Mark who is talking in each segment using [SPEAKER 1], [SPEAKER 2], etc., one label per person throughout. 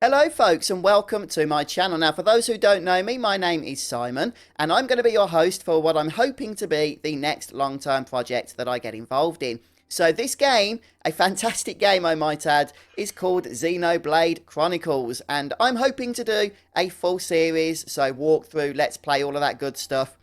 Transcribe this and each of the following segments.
[SPEAKER 1] Hello folks and welcome to my channel. Now for those who don't know me, my name is Simon and I'm going to be your host for what I'm hoping to be the next long-term project that I get involved in. So this game, a fantastic game I might add, is called Xenoblade Chronicles and I'm hoping to do a full series, so walkthrough, let's play, all of that good stuff.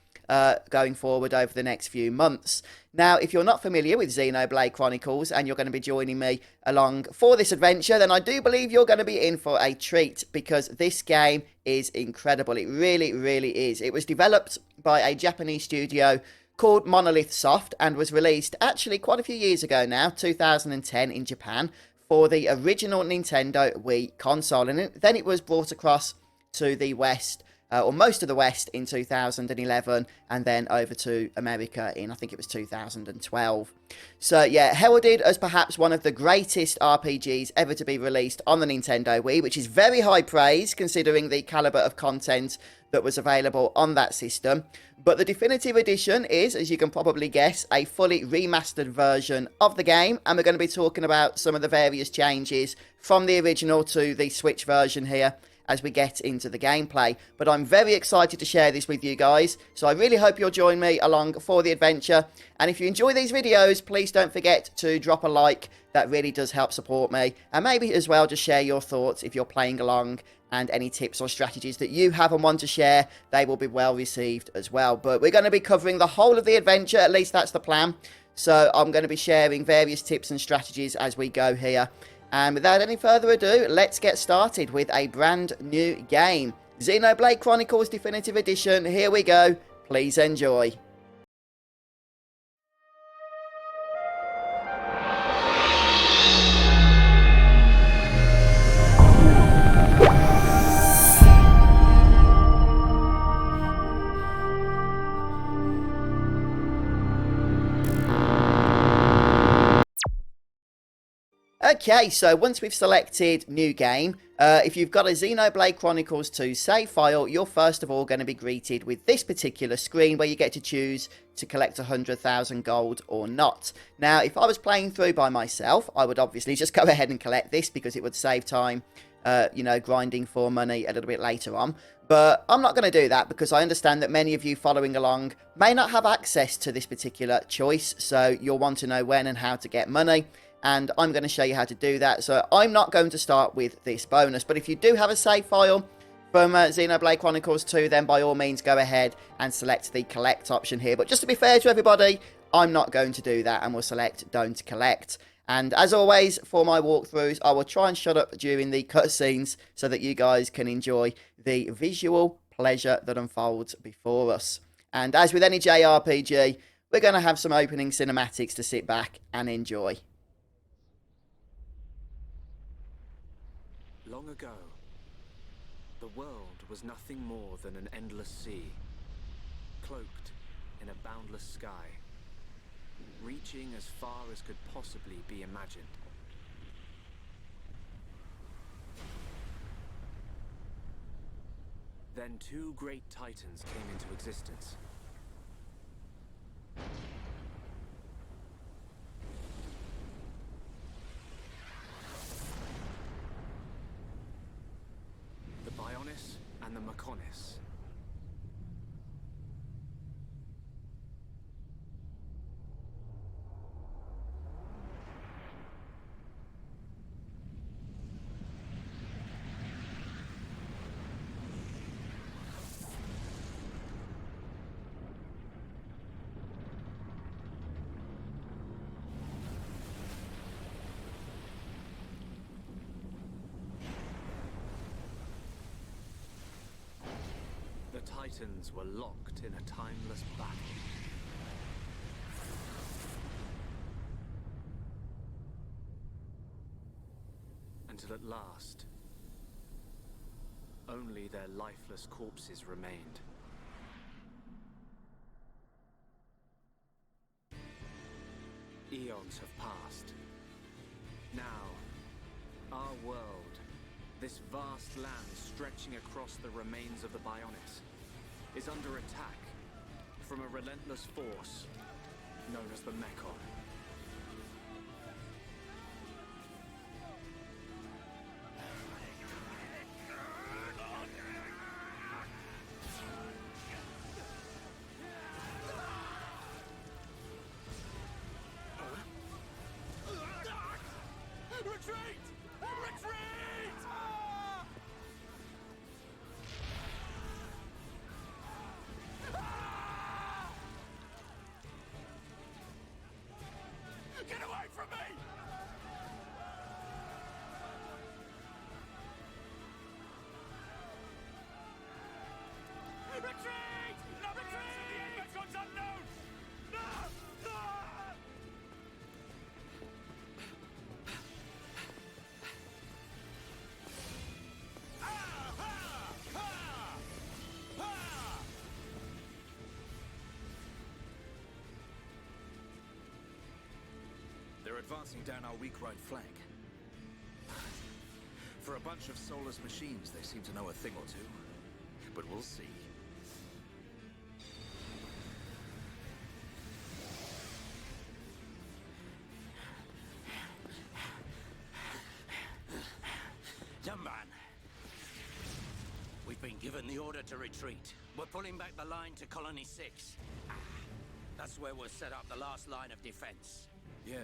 [SPEAKER 1] Going forward over the next few months. Now, if you're not familiar with Xenoblade Chronicles and you're going to be joining me along for this adventure, then I do believe you're going to be in for a treat because this game is incredible. It really, really is. It was developed by a Japanese studio called Monolith Soft and was released actually quite a few years ago now, 2010 in Japan, for the original Nintendo Wii console. And then it was brought across to the West or most of the West in 2011, and then over to America in, I think it was 2012. So yeah, heralded as perhaps one of the greatest RPGs ever to be released on the Nintendo Wii, which is very high praise considering the caliber of content that was available on that system. But the Definitive Edition is, as you can probably guess, a fully remastered version of the game, and we're going to be talking about some of the various changes from the original to the Switch version here as we get into the gameplay. But I'm very excited to share this with you guys, so I really hope you'll join me along for the adventure. And if you enjoy these videos, please don't forget to drop a like. That really does help support me. And maybe as well just share your thoughts if you're playing along, and any tips or strategies that you have and want to share, they will be well received as well. But we're going to be covering the whole of the adventure, at least that's the plan. So I'm going to be sharing various tips and strategies as we go here. And without any further ado, let's get started with a brand new game. Xenoblade Chronicles Definitive Edition, here we go. Please enjoy. Okay, so once we've selected new game, if you've got a Xenoblade Chronicles 2 save file, you're first of all going to be greeted with this particular screen where you get to choose to collect 100,000 gold or not. Now, if I was playing through by myself, I would obviously just go ahead and collect this because it would save time, grinding for money a little bit later on. But I'm not going to do that because I understand that many of you following along may not have access to this particular choice, so you'll want to know when and how to get money. And I'm going to show you how to do that. So I'm not going to start with this bonus. But if you do have a save file from Xenoblade Chronicles 2, then by all means go ahead and select the collect option here. But just to be fair to everybody, I'm not going to do that and we'll select don't collect. And as always, for my walkthroughs, I will try and shut up during the cutscenes so that you guys can enjoy the visual pleasure that unfolds before us. And as with any JRPG, we're going to have some opening cinematics to sit back and enjoy.
[SPEAKER 2] Long ago, the world was nothing more than an endless sea, cloaked in a boundless sky, reaching as far as could possibly be imagined. Then two great titans came into existence. The Bionis and the Mechonis. The Titans were locked in a timeless battle. Until at last, only their lifeless corpses remained. Eons have passed. Now, our world, this vast land stretching across the remains of the Bionis, is under attack from a relentless force known as the Mechon. Retreat! Retreat! Ah! Ah! Get away from me! Retreat! No, retreat! The end becomes unknown! No! No!
[SPEAKER 3] They're advancing down our weak right flank. For a bunch of soulless machines, they seem to know a thing or two. But we'll see.
[SPEAKER 4] Young man, we've been given the order to retreat. We're pulling back the line to Colony 6. That's where we'll set up the last line of defense.
[SPEAKER 3] Yeah,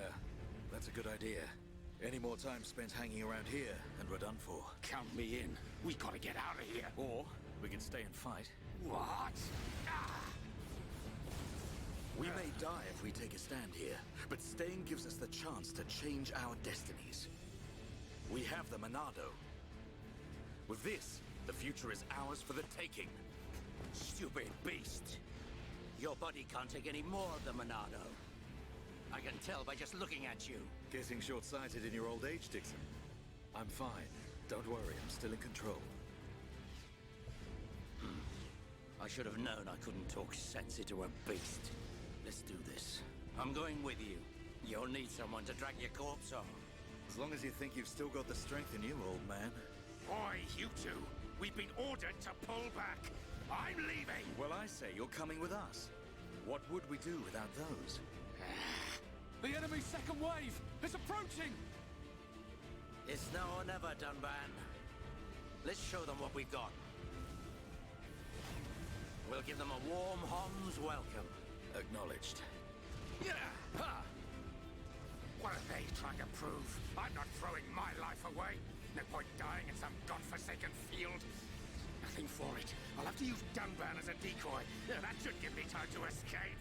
[SPEAKER 3] that's a good idea. Any more time spent hanging around here, and we're done for.
[SPEAKER 4] Count me in. We gotta get out of here.
[SPEAKER 3] Or we can stay and fight.
[SPEAKER 4] What?
[SPEAKER 3] We may die if we take a stand here, but staying gives us the chance to change our destinies. We have the Monado. With this, the future is ours for the taking.
[SPEAKER 4] Stupid beast. Your body can't take any more of the Monado. I can tell by just looking at you.
[SPEAKER 3] Getting short-sighted in your old age, Dixon. I'm fine. Don't worry, I'm still in control.
[SPEAKER 4] I should have known I couldn't talk sense into a beast. Let's do this. I'm going with you. You'll need someone to drag your corpse on.
[SPEAKER 3] As long as you think you've still got the strength in you, old man.
[SPEAKER 4] Boy, you two. We've been ordered to pull back. I'm leaving.
[SPEAKER 3] Well, I say you're coming with us. What would we do without those?
[SPEAKER 2] The enemy's second wave! It's approaching!
[SPEAKER 4] It's now or never, Dunban. Let's show them what we've got. We'll give them a warm Hom's welcome.
[SPEAKER 3] Acknowledged.
[SPEAKER 4] Yeah! Ha! What are they trying to prove? I'm not throwing my life away. No point dying in some godforsaken field. Nothing for it. I'll have to use Dunban as a decoy. Yeah, that should give me time to escape.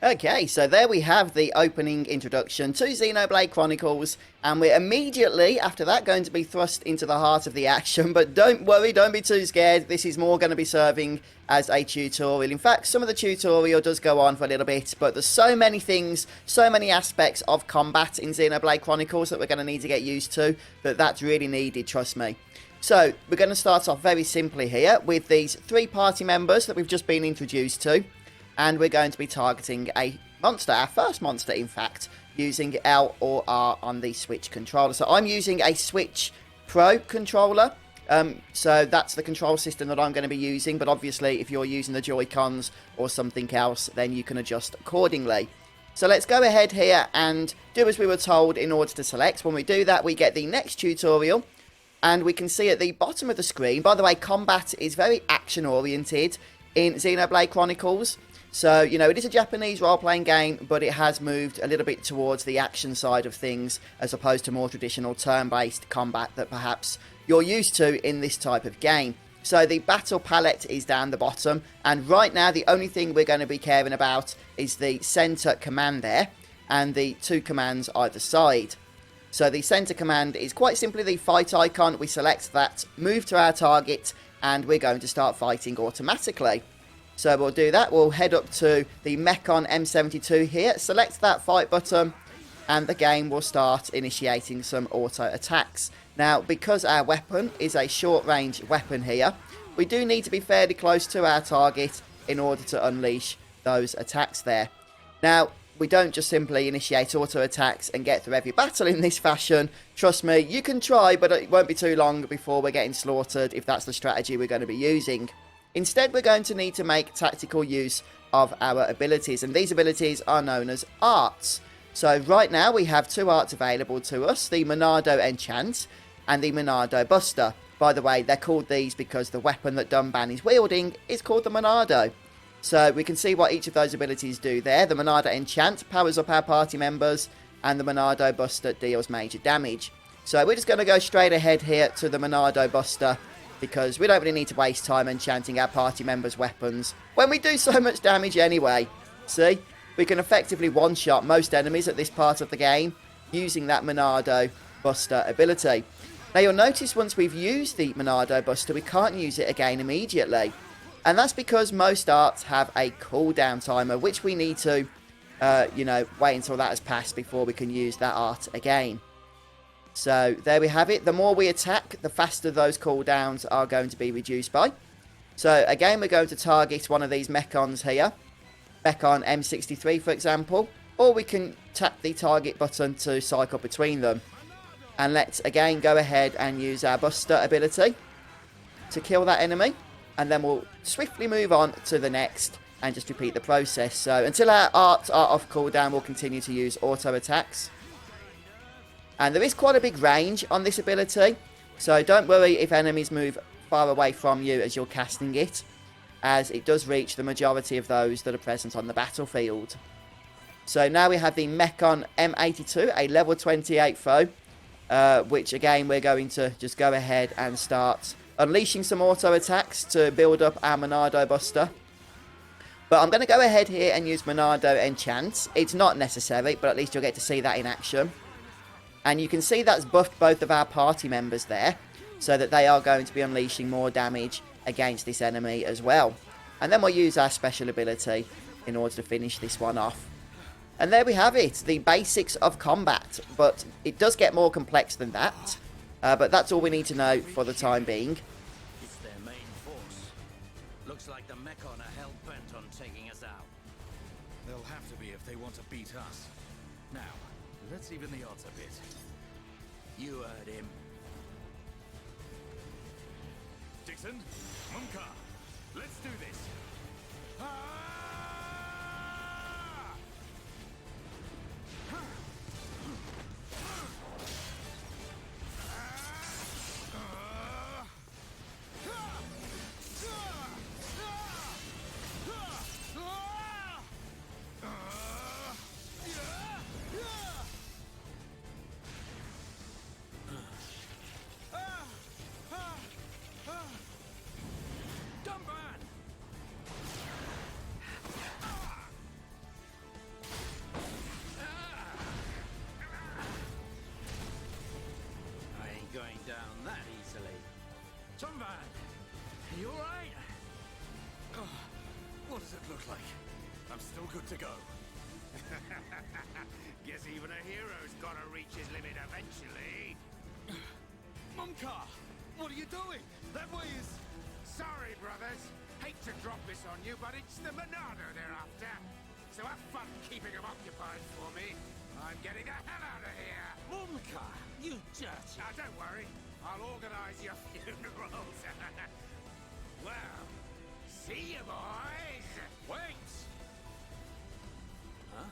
[SPEAKER 1] Okay, so there we have the opening introduction to Xenoblade Chronicles, and we're immediately, after that, going to be thrust into the heart of the action, but don't worry, don't be too scared, this is more going to be serving as a tutorial. In fact, some of the tutorial does go on for a little bit, but there's so many things, so many aspects of combat in Xenoblade Chronicles that we're going to need to get used to, that that's really needed, trust me. So, we're going to start off very simply here with these 3 party members that we've just been introduced to. And we're going to be targeting a monster, our first monster in fact, using L or R on the Switch controller. So I'm using a Switch Pro controller, so that's the control system that I'm going to be using, but obviously if you're using the Joy-Cons or something else, then you can adjust accordingly. So let's go ahead here and do as we were told in order to select. When we do that, we get the next tutorial, and we can see at the bottom of the screen, by the way, combat is very action-oriented in Xenoblade Chronicles. So, you know, it is a Japanese role-playing game, but it has moved a little bit towards the action side of things, as opposed to more traditional turn-based combat that perhaps you're used to in this type of game. So the battle palette is down the bottom, and right now the only thing we're going to be caring about is the center command there, and the 2 commands either side. So the center command is quite simply the fight icon. We select that, move to our target, and we're going to start fighting automatically. So we'll do that. We'll head up to the Mechon M72 here, select that fight button, and the game will start initiating some auto attacks. Now, because our weapon is a short-range weapon here, we do need to be fairly close to our target in order to unleash those attacks there. Now, we don't just simply initiate auto attacks and get through every battle in this fashion. Trust me, you can try, but it won't be too long before we're getting slaughtered if that's the strategy we're going to be using. Instead, we're going to need to make tactical use of our abilities, and these abilities are known as arts. So right now we have 2 arts available to us, the Monado Enchant and the Monado Buster. By the way, they're called these because the weapon that Dunban is wielding is called the Monado. So we can see what each of those abilities do there. The Monado Enchant powers up our party members, and the Monado Buster deals major damage. So we're just going to go straight ahead here to the Monado Buster, because we don't really need to waste time enchanting our party members' weapons when we do so much damage anyway. See, we can effectively one-shot most enemies at this part of the game using that Monado Buster ability. Now you'll notice once we've used the Monado Buster, we can't use it again immediately. And that's because most arts have a cooldown timer, which we need to, wait until that has passed before we can use that art again. So there we have it. The more we attack, the faster those cooldowns are going to be reduced by. So again, we're going to target one of these mechons here. Mechon M63, for example. Or we can tap the target button to cycle between them. And let's again go ahead and use our Buster ability to kill that enemy. And then we'll swiftly move on to the next and just repeat the process. So until our arts are off cooldown, we'll continue to use auto attacks. And there is quite a big range on this ability, so don't worry if enemies move far away from you as you're casting it, as it does reach the majority of those that are present on the battlefield. So now we have the Mechon M82, a level 28 foe, which again we're going to just go ahead and start unleashing some auto attacks to build up our Monado Buster. But I'm going to go ahead here and use Monado Enchant. It's not necessary, but at least you'll get to see that in action. And you can see that's buffed both of our party members there, so that they are going to be unleashing more damage against this enemy as well. And then we'll use our special ability in order to finish this one off. And there we have it, the basics of combat. But it does get more complex than that. But that's all we need to know for the time being.
[SPEAKER 3] It's their main force. Looks like the Mechon are hell-bent on taking us out. They'll have to be if they want to beat us. Now, let's even the odds a bit. You heard him. Dixon, Munka, let's do this. Going down that easily. Tomban, are you alright? What does it look like? I'm still good to go.
[SPEAKER 4] Guess even a hero's gotta reach his limit eventually.
[SPEAKER 3] Munka, what are you doing? That way is...
[SPEAKER 4] Sorry, brothers. Hate to drop this on you, but it's the Monado they're after. So have fun keeping them occupied for me. I'm getting the hell out of here.
[SPEAKER 3] Munka, you dirty...
[SPEAKER 4] Now, don't worry. I'll organize your funerals. Well, see you, boys.
[SPEAKER 3] Wait! Huh?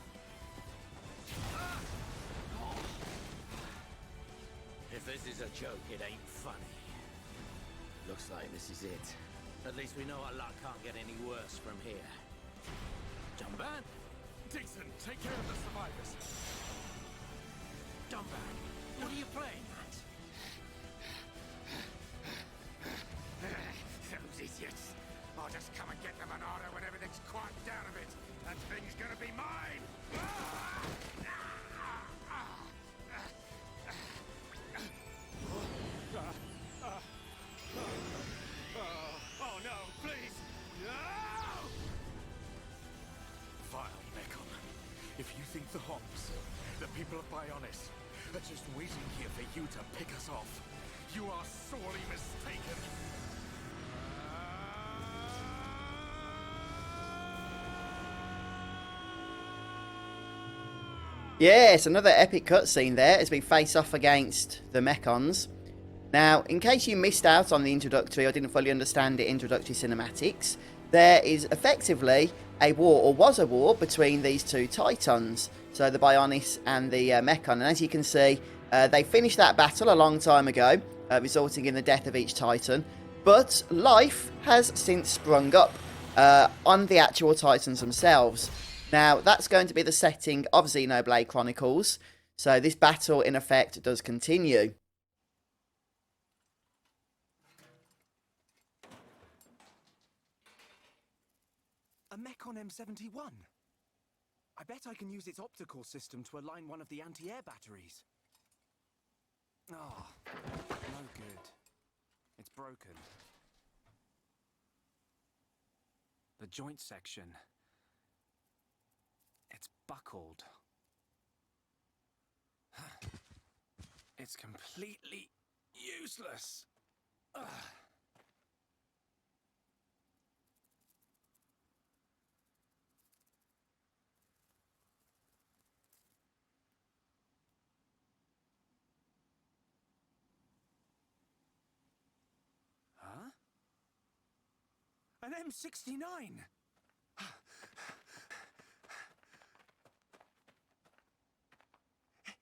[SPEAKER 3] If this is a joke, it ain't funny. Looks like this is it. At least we know our luck can't get any worse from here. Dumban?
[SPEAKER 4] Dixon, take care of the survivors.
[SPEAKER 3] Dumban, what are you playing at?
[SPEAKER 4] Those idiots. I'll just come and get the Monado when everything's quieted down a bit. That thing's gonna be mine. Oh no, please. No!
[SPEAKER 3] Vile Mechon. If you think the Homs, the people of Bionis, are just waiting here for you to pick us off, you are sorely mistaken.
[SPEAKER 1] Yes, another epic cutscene there as we face off against the Mechons. Now, in case you missed out on the introductory or didn't fully understand the introductory cinematics, there is effectively a war, or was a war, between these two Titans. So the Bionis and the Mechon. And as you can see, they finished that battle a long time ago, resulting in the death of each Titan. But life has since sprung up. on the actual Titans themselves. Now, that's going to be the setting of Xenoblade Chronicles. So this battle, in effect, does continue.
[SPEAKER 5] A Mechon M71. I bet I can use its optical system to align one of the anti-air batteries. Oh, no good. It's broken. The joint section. It's buckled. It's completely useless. Ugh. Huh? An M69!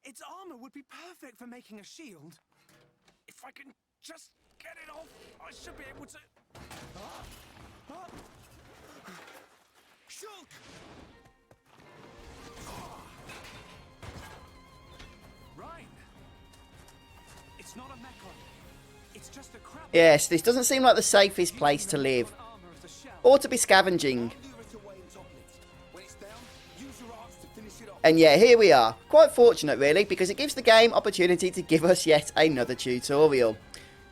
[SPEAKER 5] Its armor would be perfect for making a shield. If I can just get it off, I should be able to... Shulk! Ryan! It's not a Mechon. It's just a crab.
[SPEAKER 1] Yes, this doesn't seem like the safest place to live. Or to be scavenging. And yeah, here we are. Quite fortunate, really, because it gives the game opportunity to give us yet another tutorial.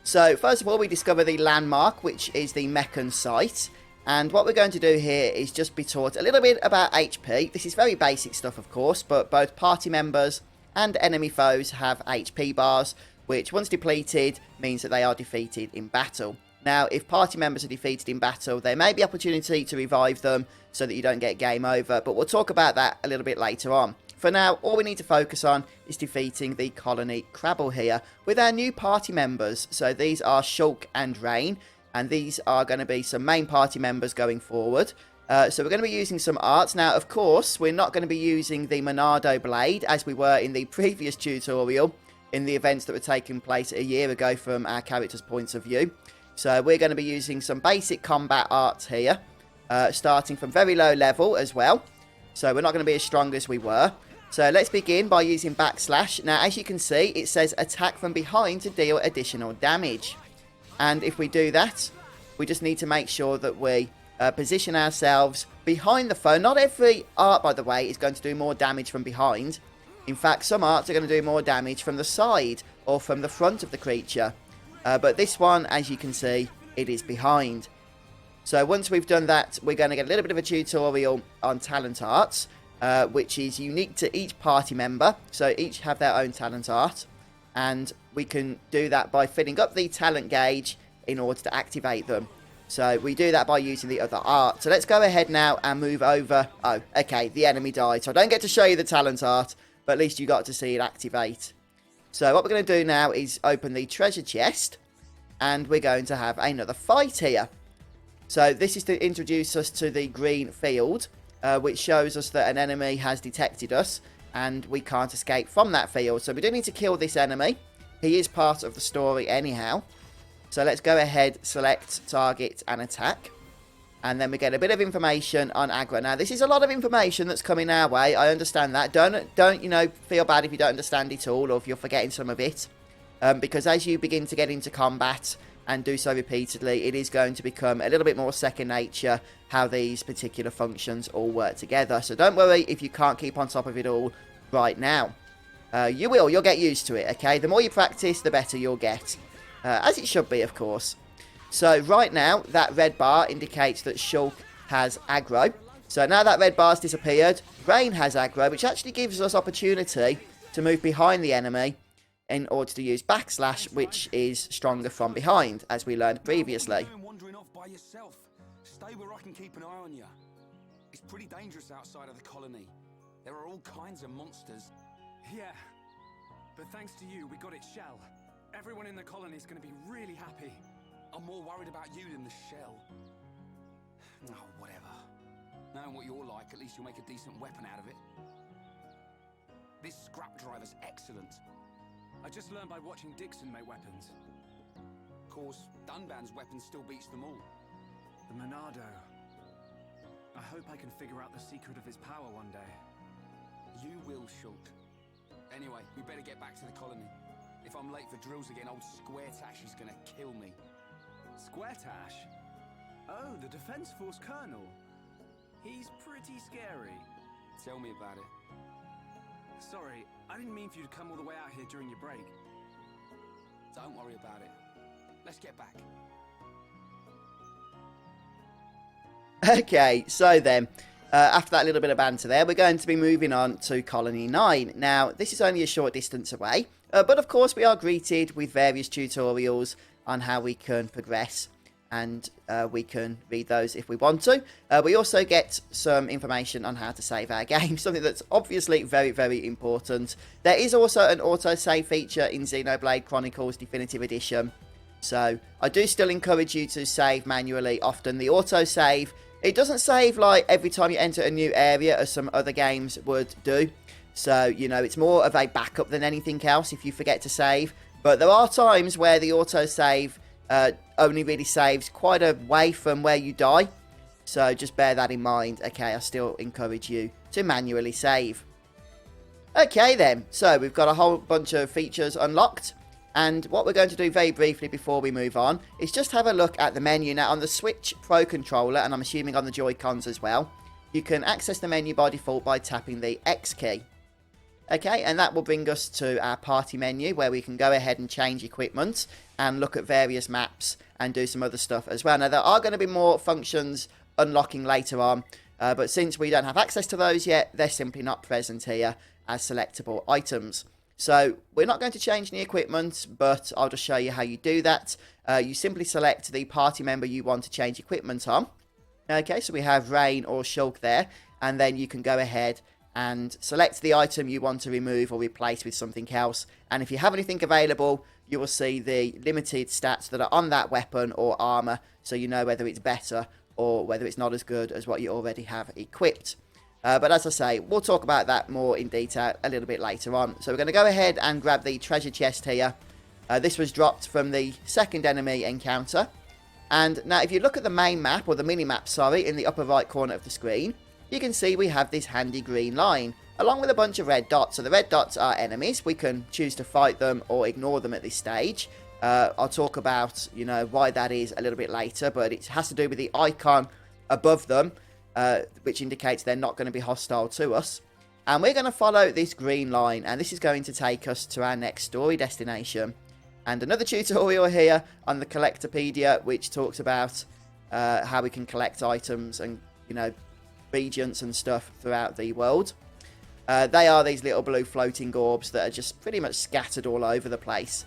[SPEAKER 1] So, first of all, we discover the landmark, which is the Mechon site. And what we're going to do here is just be taught a little bit about HP. This is very basic stuff, of course, but both party members and enemy foes have HP bars, which, once depleted, means that they are defeated in battle. Now, if party members are defeated in battle, there may be opportunity to revive them so that you don't get game over, but we'll talk about that a little bit later on. For now, all we need to focus on is defeating the colony Crabble here with our new party members. So these are Shulk and Rain, and these are going to be some main party members going forward. So we're going to be using some arts. Now, of course, we're not going to be using the Monado Blade as we were in the previous tutorial in the events that were taking place a year ago from our characters' points of view. So we're going to be using some basic combat arts here, starting from very low level as well. So we're not going to be as strong as we were. So let's begin by using backslash. Now, as you can see, it says attack from behind to deal additional damage. And if we do that, we just need to make sure that we position ourselves behind the foe. Not every art, by the way, is going to do more damage from behind. In fact, some arts are going to do more damage from the side or from the front of the creature. But this one, as you can see, it is behind. So once we've done that, we're going to get a little bit of a tutorial on talent arts, which is unique to each party member. So each have their own talent art. And we can do that by filling up the talent gauge in order to activate them. So we do that by using the other art. So let's go ahead now and move over. Oh, okay, the enemy died. So I don't get to show you the talent art, but at least you got to see it activate. So what we're going to do now is open the treasure chest, and we're going to have another fight here. So this is to introduce us to the green field, which shows us that an enemy has detected us, and we can't escape from that field. So we do need to kill this enemy. He is part of the story anyhow. So let's go ahead, select, target, and attack. And then we get a bit of information on aggro. Now, this is a lot of information that's coming our way. I understand that. Don't you know, feel bad if you don't understand it all or if you're forgetting some of it. Because as you begin to get into combat and do so repeatedly, it is going to become a little bit more second nature how these particular functions all work together. So don't worry if you can't keep on top of it all right now. You'll get used to it, okay? The more you practice, the better you'll get. As it should be, of course. So right now, that red bar indicates that Shulk has aggro. So now that red bar's disappeared, Rain has aggro, which actually gives us opportunity to move behind the enemy in order to use backslash, which is stronger from behind, as we learned previously.
[SPEAKER 4] Wandering off by yourself. Stay where I can keep an eye on you. It's pretty dangerous outside of the colony. There are all kinds of monsters.
[SPEAKER 5] Yeah, but thanks to you, we got its shell. Everyone in the colony is going to be really happy.
[SPEAKER 4] I'm more worried about you than the shell. Oh, whatever. Knowing what you're like, at least you'll make a decent weapon out of it. This scrap driver's excellent.
[SPEAKER 5] I just learned by watching Dixon make weapons.
[SPEAKER 4] Of course, Dunban's weapon still beats them all.
[SPEAKER 5] The Monado. I hope I can figure out the secret of its power one day.
[SPEAKER 6] You will, Shulk. Anyway, we better get back to the colony. If I'm late for drills again, old Square Tash is gonna kill me.
[SPEAKER 5] Square Tash? Oh, the Defense Force Colonel. He's pretty scary.
[SPEAKER 6] Tell me about it.
[SPEAKER 5] Sorry, I didn't mean for you to come all the way out here during your break.
[SPEAKER 6] Don't worry about it. Let's get back.
[SPEAKER 1] Okay, so then, after that little bit of banter there, we're going to be moving on to Colony 9. Now, this is only a short distance away, but of course we are greeted with various tutorials on how we can progress, and we can read those if we want to. We also get some information on how to save our game, something that's obviously very, very important. There is also an auto-save feature in Xenoblade Chronicles Definitive Edition, so I do still encourage you to save manually often. The auto-save, it doesn't save like every time you enter a new area as some other games would do. So, you know, it's more of a backup than anything else if you forget to save. But there are times where the autosave only really saves quite a way from where you die. So just bear that in mind. Okay, I still encourage you to manually save. Okay then, so we've got a whole bunch of features unlocked. And what we're going to do very briefly before we move on is just have a look at the menu. Now, on the Switch Pro Controller, and I'm assuming on the Joy-Cons as well, you can access the menu by default by tapping the X key. Okay, and that will bring us to our party menu, where we can go ahead and change equipment and look at various maps and do some other stuff as well. Now, there are going to be more functions unlocking later on, but since we don't have access to those yet, they're simply not present here as selectable items. So we're not going to change any equipment, but I'll just show you how you do that. You simply select the party member you want to change equipment on. Okay, so we have Rain or Shulk there, and then you can go ahead and select the item you want to remove or replace with something else. And if you have anything available, you will see the limited stats that are on that weapon or armor, so you know whether it's better or whether it's not as good as what you already have equipped. But as I say, we'll talk about that more in detail a little bit later on. So we're going to go ahead and grab the treasure chest here. This was dropped from the second enemy encounter. And now if you look at the main map, or the mini-map, sorry, in the upper right corner of the screen, you can see we have this handy green line, along with a bunch of red dots. So the red dots are enemies. We can choose to fight them or ignore them at this stage. I'll talk about, you know, why that is a little bit later, but it has to do with the icon above them, which indicates they're not going to be hostile to us. And we're going to follow this green line, and this is going to take us to our next story destination. And another tutorial here on the Collectopedia, which talks about how we can collect items and, you know, regions and stuff throughout the world. They are these little blue floating orbs that are just pretty much scattered all over the place.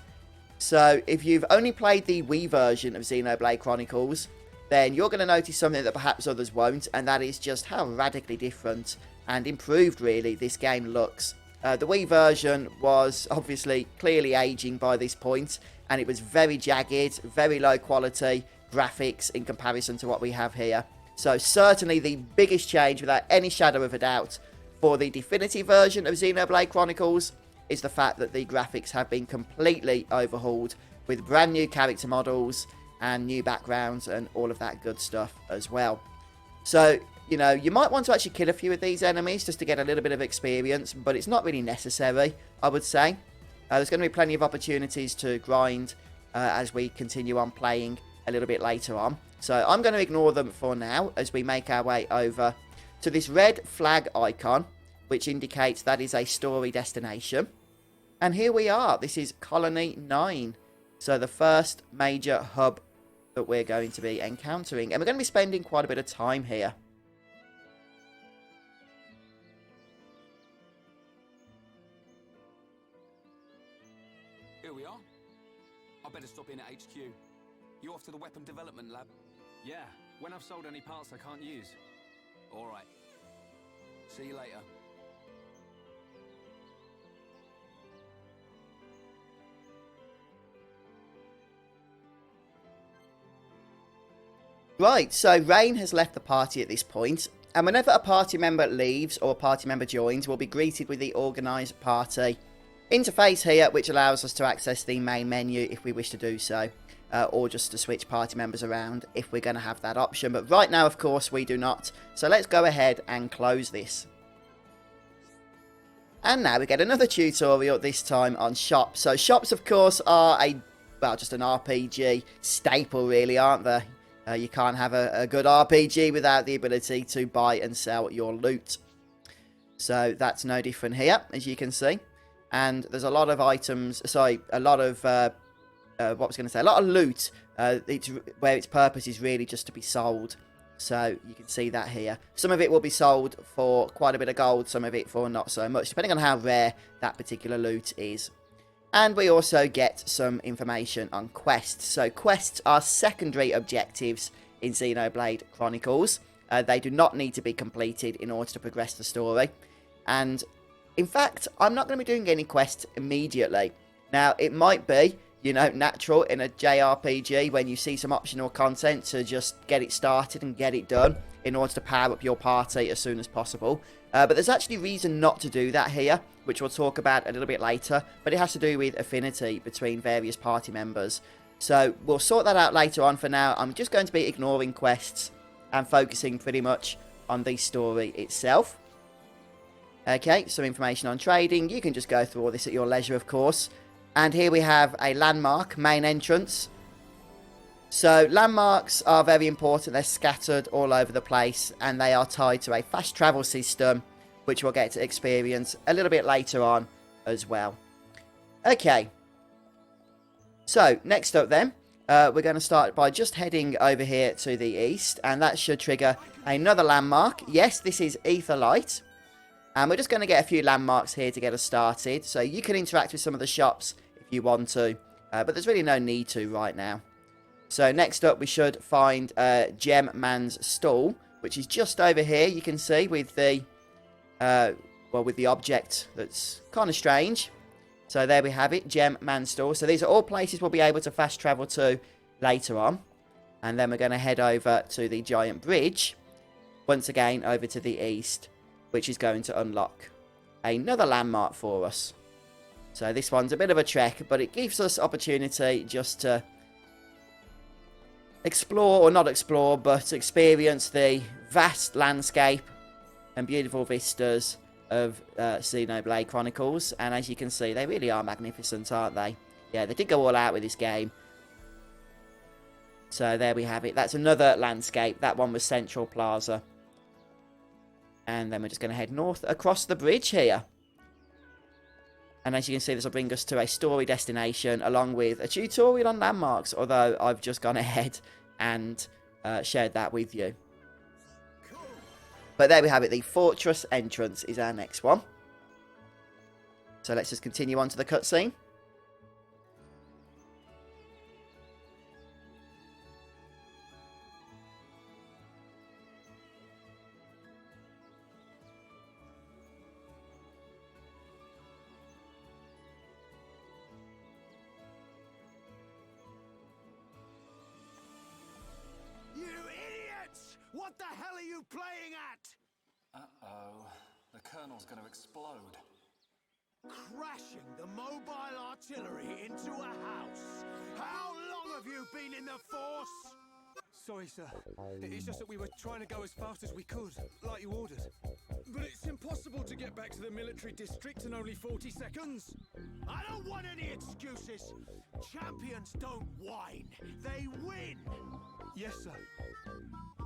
[SPEAKER 1] So if you've only played the Wii version of Xenoblade Chronicles, then you're going to notice something that perhaps others won't, and that is just how radically different and improved, really, this game looks. The Wii version was obviously clearly aging by this point, and it was very jagged, very low quality graphics in comparison to what we have here. So certainly the biggest change, without any shadow of a doubt, for the definitive version of Xenoblade Chronicles is the fact that the graphics have been completely overhauled with brand new character models and new backgrounds and all of that good stuff as well. So, you know, you might want to actually kill a few of these enemies just to get a little bit of experience, but it's not really necessary, I would say. There's going to be plenty of opportunities to grind as we continue on playing a little bit later on. So I'm going to ignore them for now as we make our way over to this red flag icon, which indicates that is a story destination. And here we are. This is Colony 9. So the first major hub that we're going to be encountering. And we're going to be spending quite a bit of time here.
[SPEAKER 6] Here we are. I better stop in at HQ. You off to the weapon development lab?
[SPEAKER 5] Yeah, when I've sold any parts I can't use.
[SPEAKER 6] All right. See you later.
[SPEAKER 1] Right, so Rain has left the party at this point, and whenever a party member leaves or a party member joins, we'll be greeted with the Organise Party interface here, which allows us to access the main menu if we wish to do so. or just to switch party members around if we're going to have that option. But right now, of course, we do not. So let's go ahead and close this. And now we get another tutorial, this time on shops. So shops, of course, are just an RPG staple, really, aren't they? You can't have a good RPG without the ability to buy and sell your loot. So that's no different here, as you can see. And there's a lot of items, a lot of, a lot of loot, where its purpose is really just to be sold. So you can see that here. Some of it will be sold for quite a bit of gold, some of it for not so much, depending on how rare that particular loot is. And we also get some information on quests. So quests are secondary objectives in Xenoblade Chronicles. They do not need to be completed in order to progress the story. And in fact, I'm not going to be doing any quests immediately. Now, it might be, you know, natural in a JRPG when you see some optional content to just get it started and get it done in order to power up your party as soon as possible. But there's actually reason not to do that here, which we'll talk about a little bit later. But it has to do with affinity between various party members. So we'll sort that out later on. For now, I'm just going to be ignoring quests and focusing pretty much on the story itself. Okay, some information on trading. You can just go through all this at your leisure, of course. And here we have a landmark, main entrance. So landmarks are very important. They're scattered all over the place, and they are tied to a fast travel system, which we'll get to experience a little bit later on as well. Okay. So next up then, we're going to start by just heading over here to the east, and that should trigger another landmark. Yes, this is Aetherlight. And we're just going to get a few landmarks here to get us started. So you can interact with some of the shops if you want to. But there's really no need to right now. So next up we should find Gem Man's stall, which is just over here. You can see with the, with the object that's kind of strange. So there we have it, Gem Man's stall. So these are all places we'll be able to fast travel to later on. And then we're going to head over to the giant bridge. Once again over to the east, which is going to unlock another landmark for us. So this one's a bit of a trek, but it gives us opportunity just to explore, or not explore, but experience the vast landscape and beautiful vistas of Xenoblade Chronicles. And as you can see, they really are magnificent, aren't they? Yeah, they did go all out with this game. So there we have it. That's another landscape. That one was Central Plaza. And then we're just going to head north across the bridge here. And as you can see, this will bring us to a story destination along with a tutorial on landmarks. Although I've just gone ahead and shared that with you. But there we have it. The fortress entrance is our next one. So let's just continue on to the cutscene.
[SPEAKER 4] What the hell are you playing at?
[SPEAKER 6] Uh-oh. The Colonel's gonna explode.
[SPEAKER 4] Crashing the mobile artillery into a house. How long have you been in the Force?
[SPEAKER 5] Sorry, sir. It's just that we were trying to go as fast as we could, like you ordered.
[SPEAKER 4] But it's impossible to get back to the military district in only 40 seconds. I don't want any excuses. Champions don't whine, they win.
[SPEAKER 5] Yes, sir.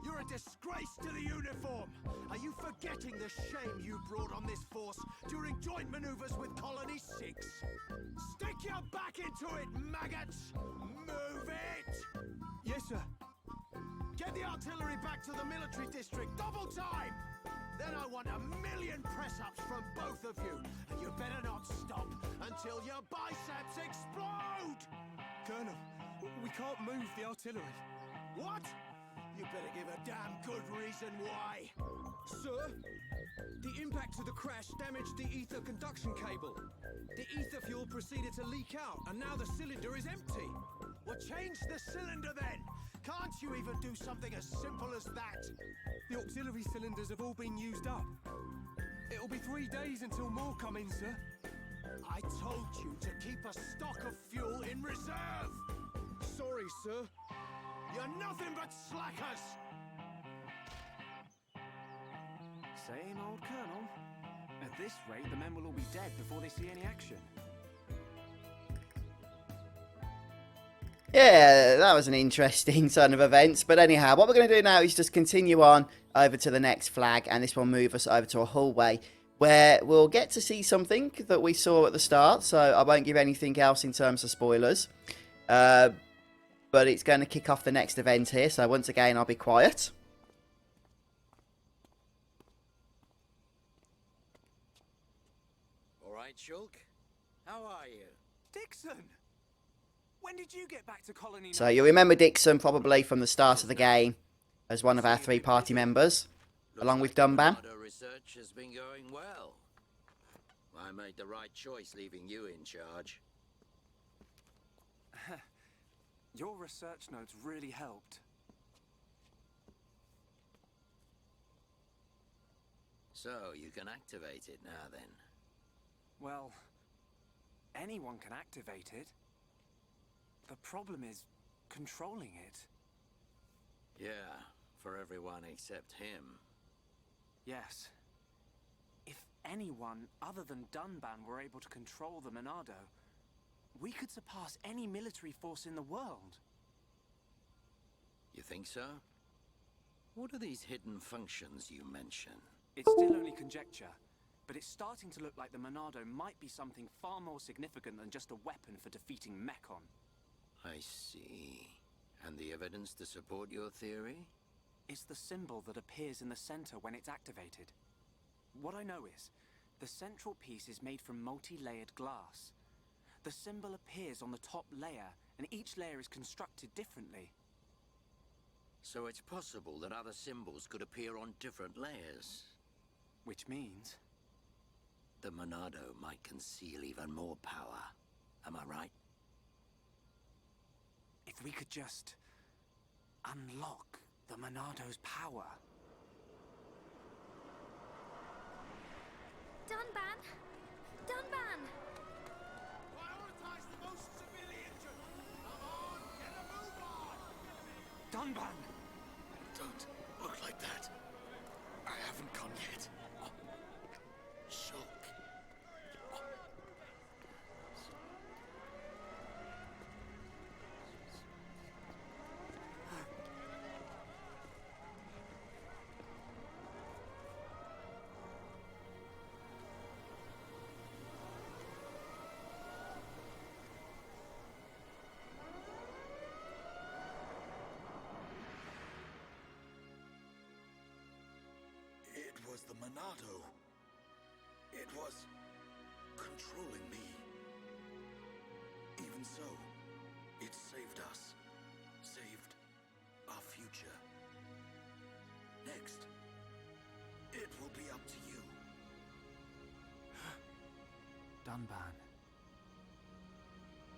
[SPEAKER 4] You're a disgrace to the uniform! Are you forgetting the shame you brought on this force during joint maneuvers with Colony 6? Stick your back into it, maggots! Move it!
[SPEAKER 5] Yes, sir.
[SPEAKER 4] Get the artillery back to the military district, double time! Then I want 1,000,000 press-ups from both of you, and you better not stop until your biceps explode!
[SPEAKER 5] Colonel, we can't move the artillery.
[SPEAKER 4] What? You better give a damn good reason why.
[SPEAKER 5] Sir, the impact of the crash damaged the ether conduction cable. The ether fuel proceeded to leak out, and now the cylinder is empty.
[SPEAKER 4] Well, change the cylinder then. Can't you even do something as simple as that?
[SPEAKER 5] The auxiliary cylinders have all been used up. It'll be 3 days until more come in, sir.
[SPEAKER 4] I told you to keep a stock of fuel in reserve.
[SPEAKER 5] Sorry.
[SPEAKER 4] Sorry, sir. You're nothing but slackers!
[SPEAKER 5] Same old Colonel. At this rate, the men will all be dead before they see any action.
[SPEAKER 1] Yeah, that was an interesting turn of events. But anyhow, what we're going to do now is just continue on over to the next flag. And this will move us over to a hallway where we'll get to see something that we saw at the start. So I won't give anything else in terms of spoilers. But it's going to kick off the next event here. So once again, I'll be quiet.
[SPEAKER 3] All right, Shulk. How are you?
[SPEAKER 5] Dixon! When did you get back to Colony?
[SPEAKER 1] So you remember Dixon probably from the start of the game as one of our 3 party members, along with Dunban.
[SPEAKER 3] Monado research has been going well. I made the right choice leaving you in charge.
[SPEAKER 5] Your research notes really helped.
[SPEAKER 3] So, you can activate it now then.
[SPEAKER 5] Well, anyone can activate it. The problem is controlling it.
[SPEAKER 3] Yeah, for everyone except him.
[SPEAKER 5] Yes. If anyone other than Dunban were able to control the Monado, we could surpass any military force in the world.
[SPEAKER 3] You think so? What are these hidden functions you mention?
[SPEAKER 5] It's still only conjecture, but it's starting to look like the Monado might be something far more significant than just a weapon for defeating Mechon.
[SPEAKER 3] I see. And the evidence to support your theory?
[SPEAKER 5] It's the symbol that appears in the center when it's activated. What I know is, the central piece is made from multi-layered glass. The symbol appears on the top layer, and each layer is constructed differently.
[SPEAKER 3] So it's possible that other symbols could appear on different layers.
[SPEAKER 5] Which means...
[SPEAKER 3] the Monado might conceal even more power. Am I right?
[SPEAKER 5] If we could just unlock the Monado's power.
[SPEAKER 7] Dunban! Dunban!
[SPEAKER 4] Prioritize the most severely injured! Come on, get a move on!
[SPEAKER 5] Dunban!
[SPEAKER 3] Don't look like that. I haven't gone yet. Shulk. It was the Monado. It was controlling me. Even so, it saved us. Saved our future. Next, it will be up to you.
[SPEAKER 5] Dunban.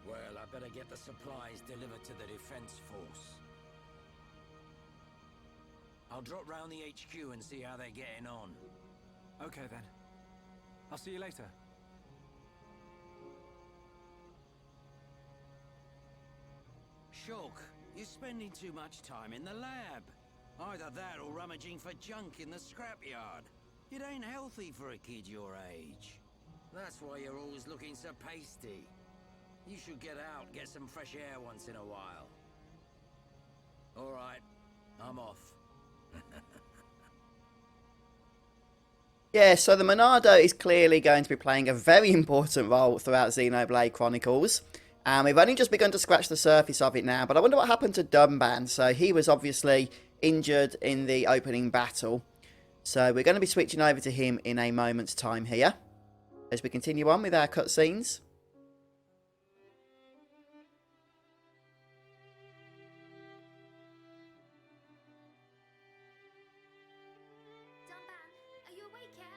[SPEAKER 3] Well, I better get the supplies delivered to the defense force. I'll drop round the HQ and see how they're getting on.
[SPEAKER 5] Okay then. I'll see you later.
[SPEAKER 3] Shulk, you're spending too much time in the lab. Either that or rummaging for junk in the scrapyard. It ain't healthy for a kid your age. That's why you're always looking so pasty. You should get out, get some fresh air once in a while. All right, I'm off.
[SPEAKER 1] Yeah, so the Monado is clearly going to be playing a very important role throughout Xenoblade Chronicles. And we've only just begun to scratch the surface of it now, but I wonder what happened to Dunban. So he was obviously injured in the opening battle. So we're going to be switching over to him in a moment's time here, as we continue on with our cutscenes.
[SPEAKER 7] Dunban, are you awake yet?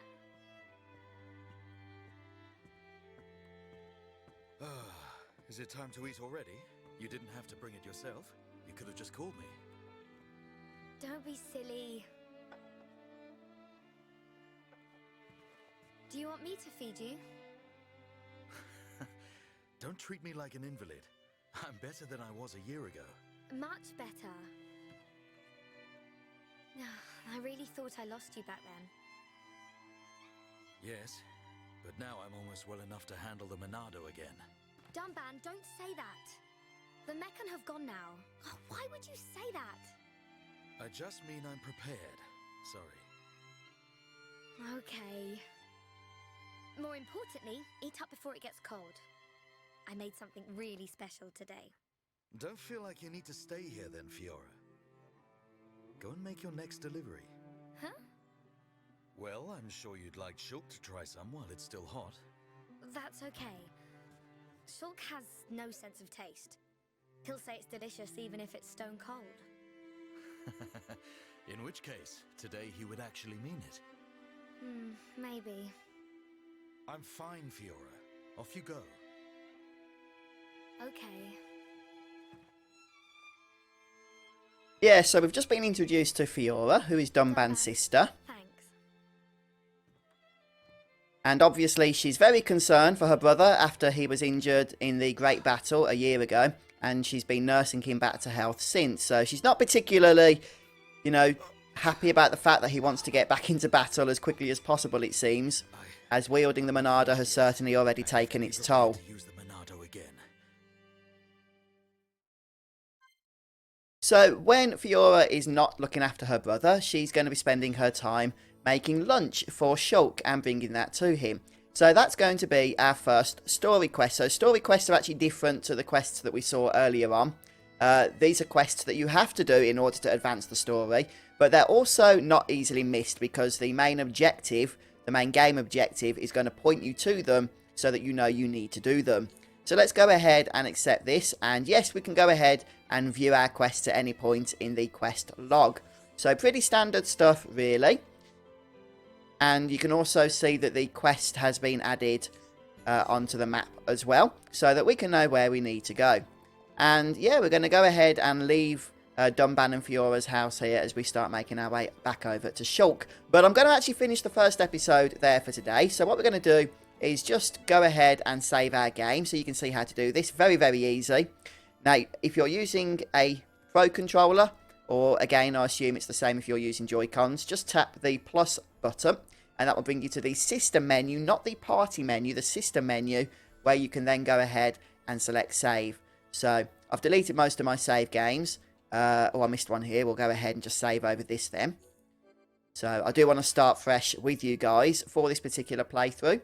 [SPEAKER 8] Is it time to eat already? You didn't have to bring it yourself. You could have just called me.
[SPEAKER 7] Don't be silly. Do you want me to feed you?
[SPEAKER 8] Don't treat me like an invalid. I'm better than I was a year ago.
[SPEAKER 7] Much better. I really thought I lost you back then.
[SPEAKER 8] Yes, but now I'm almost well enough to handle the Monado again.
[SPEAKER 7] Dunban, don't say that. The Mechan have gone now. Oh, why would you say that?
[SPEAKER 8] I just mean I'm prepared. Sorry.
[SPEAKER 7] Okay. More importantly, eat up before it gets cold. I made something really special today.
[SPEAKER 8] Don't feel like you need to stay here then, Fiora. Go and make your next delivery.
[SPEAKER 7] Huh?
[SPEAKER 8] Well, I'm sure you'd like Shulk to try some while it's still hot.
[SPEAKER 7] That's okay. Shulk has no sense of taste. He'll say it's delicious even if it's stone cold.
[SPEAKER 8] In which case, today he would actually mean it.
[SPEAKER 7] Maybe.
[SPEAKER 8] I'm fine, Fiora. Off you go.
[SPEAKER 7] Okay.
[SPEAKER 1] Yeah, so we've just been introduced to Fiora, who is Dunban's sister.
[SPEAKER 7] Thanks.
[SPEAKER 1] And obviously she's very concerned for her brother after he was injured in the Great Battle a year ago. And she's been nursing him back to health since. So she's not particularly, you know, happy about the fact that he wants to get back into battle as quickly as possible, it seems. As wielding the Monado has certainly already taken its toll.
[SPEAKER 8] To use the Monado again.
[SPEAKER 1] So when Fiora is not looking after her brother, she's going to be spending her time making lunch for Shulk and bringing that to him. So that's going to be our first story quest. So story quests are actually different to the quests that we saw earlier on. These are quests that you have to do in order to advance the story, but they're also not easily missed because the main objective, the main game objective, is going to point you to them so that you know you need to do them. So let's go ahead and accept this, and yes, we can go ahead and view our quests at any point in the quest log. So pretty standard stuff, really. And you can also see that the quest has been added onto the map as well, so that we can know where we need to go. And yeah, we're going to go ahead and leave Dunban and Fiora's house here as we start making our way back over to Shulk. But I'm going to actually finish the first episode there for today. So what we're going to do is just go ahead and save our game so you can see how to do this. Very, very easy. Now, if you're using a Pro controller, or again, I assume it's the same if you're using Joy-Cons, just tap the plus button, and that will bring you to the system menu, not the party menu, the system menu, where you can then go ahead and select save. So I've deleted most of my save games. Oh, I missed one here. We'll go ahead and just save over this then. So I do want to start fresh with you guys for this particular playthrough.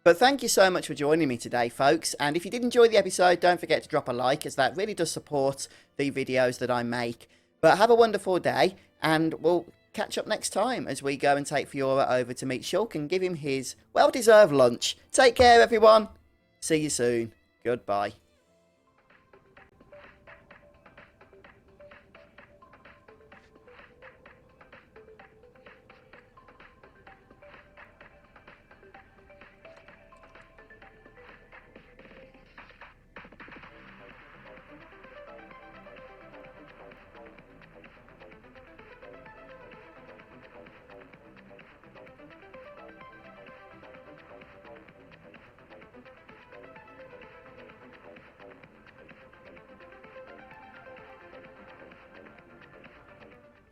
[SPEAKER 1] But thank you so much for joining me today, folks. And if you did enjoy the episode, don't forget to drop a like, as that really does support the videos that I make. But have a wonderful day, and we'll catch up next time as we go and take Fiora over to meet Shulk and give him his well-deserved lunch. Take care, everyone. See you soon. Goodbye.